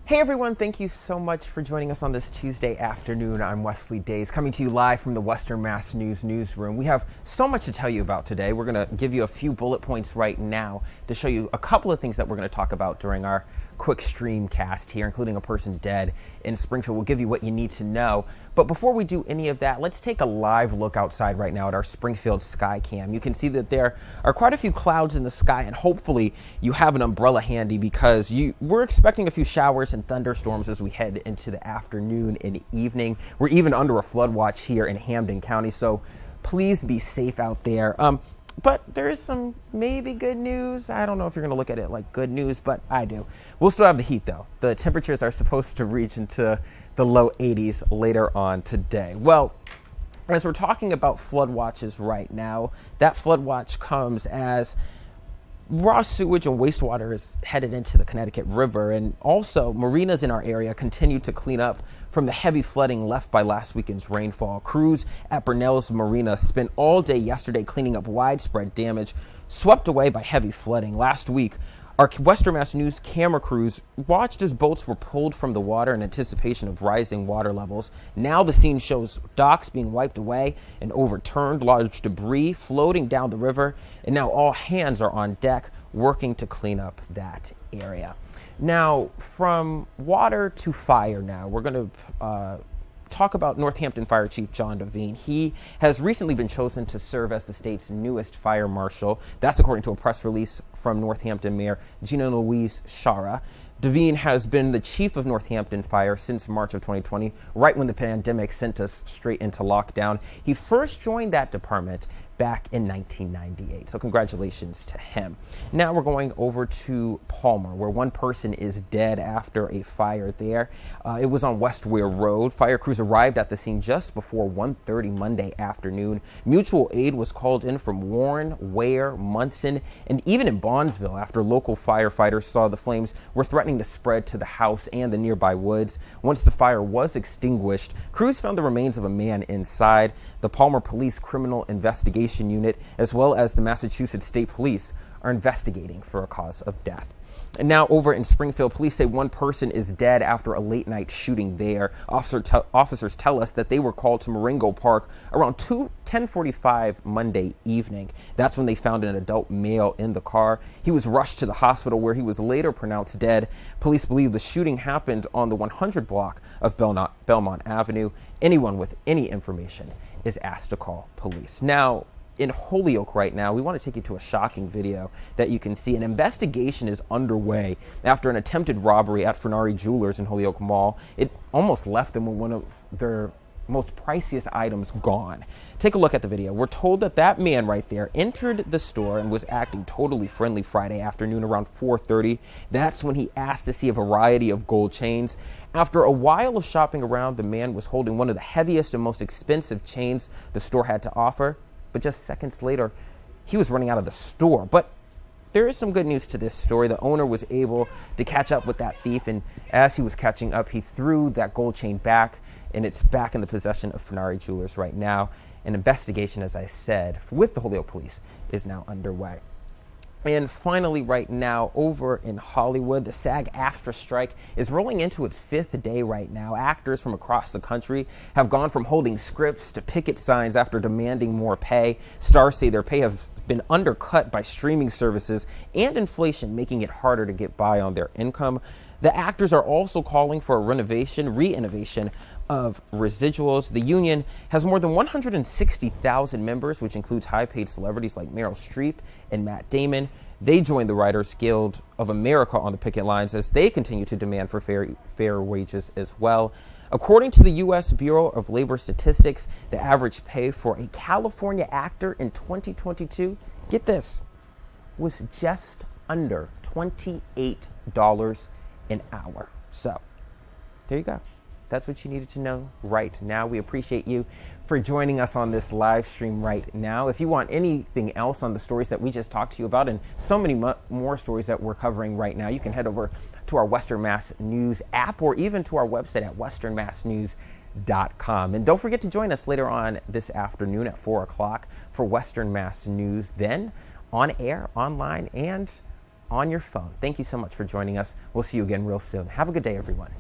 Hey everyone, thank you so much for joining us on this Tuesday afternoon. I'm Wesley Days, coming to you live from the Western Mass News newsroom. We have so much to tell you about today. We're going to give you a few bullet points right now to show you a couple of things that we're going to talk about during our quick stream cast here, including a person dead in Springfield. We'll give you what you need to know. But before we do any of that, let's take a live look outside right now at our Springfield sky cam. You can see that there are quite a few clouds in the sky, and hopefully you have an umbrella handy because we're expecting a few showers and thunderstorms as we head into the afternoon and evening. We're even under a flood watch here in Hampden County, so please be safe out there. But there is some maybe good news. I don't know if you're going to look at it like good news, but I do. We'll still have the heat, though. The temperatures are supposed to reach into the low 80s later on today. Well, as we're talking about flood watches right now, that flood watch comes as raw sewage and wastewater is headed into the Connecticut River, and also marinas in our area continue to clean up from the heavy flooding left by last weekend's rainfall. Crews at Burnell's Marina spent all day yesterday cleaning up widespread damage swept away by heavy flooding. Last week, our Western Mass News camera crews watched as boats were pulled from the water in anticipation of rising water levels. Now the scene shows docks being wiped away and overturned, large debris floating down the river, and now all hands are on deck working to clean up that area. Now, from water to fire now, we're going to talk about Northampton Fire Chief John Devine. He has recently been chosen to serve as the state's newest fire marshal. That's according to a press release from Northampton Mayor Gina Louise Shara. Devine has been the chief of Northampton Fire since March of 2020, right when the pandemic sent us straight into lockdown. He first joined that department back in 1998. So congratulations to him. Now we're going over to Palmer, where one person is dead after a fire there. It was on West Ware Road. Fire crews arrived at the scene just before 1:30 Monday afternoon. Mutual aid was called in from Warren, Ware, Munson, and even in Bondsville after local firefighters saw the flames were threatening to spread to the house and the nearby woods. Once the fire was extinguished, crews found the remains of a man inside. The Palmer Police Criminal Investigation Unit, as well as the Massachusetts State Police, are investigating for a cause of death. And now over in Springfield, police say one person is dead after a late night shooting there. Officers tell us that they were called to Marengo Park around 10:45 Monday evening. That's when they found an adult male in the car. He was rushed to the hospital where he was later pronounced dead. Police believe the shooting happened on the 100 block of Belmont Avenue. Anyone with any information is asked to call police. Now, in Holyoke right now, we want to take you to a shocking video that you can see. An investigation is underway after an attempted robbery at Furnari Jewelers in Holyoke Mall. It almost left them with one of their most priciest items gone. Take a look at the video. We're told that that man right there entered the store and was acting totally friendly Friday afternoon around 4:30. That's when he asked to see a variety of gold chains. After a while of shopping around, the man was holding one of the heaviest and most expensive chains the store had to offer. But just seconds later, he was running out of the store. But there is some good news to this story. The owner was able to catch up with that thief, and as he was catching up, he threw that gold chain back, and it's back in the possession of Furnari Jewelers right now. An investigation, as I said, with the Holyoke Police is now underway. And finally, right now, over in Hollywood, the SAG-AFTRA strike is rolling into its 5th day right now. Actors from across the country have gone from holding scripts to picket signs after demanding more pay. Stars say their pay have been undercut by streaming services and inflation, making it harder to get by on their income. The actors are also calling for a re-innovation of residuals. The union has more than 160,000 members, which includes high-paid celebrities like Meryl Streep and Matt Damon. They joined the Writers Guild of America on the picket lines as they continue to demand for fair wages as well. According to the U.S. Bureau of Labor Statistics, the average pay for a California actor in 2022, get this, was just under $28 an hour. So, there you go. That's what you needed to know right now. We appreciate you for joining us on this live stream right now. If you want anything else on the stories that we just talked to you about and so many more stories that we're covering right now, you can head over to our Western Mass News app or even to our website at westernmassnews.com. And don't forget to join us later on this afternoon at 4 o'clock for Western Mass News, then on air, online, and on your phone. Thank you so much for joining us. We'll see you again real soon. Have a good day, everyone.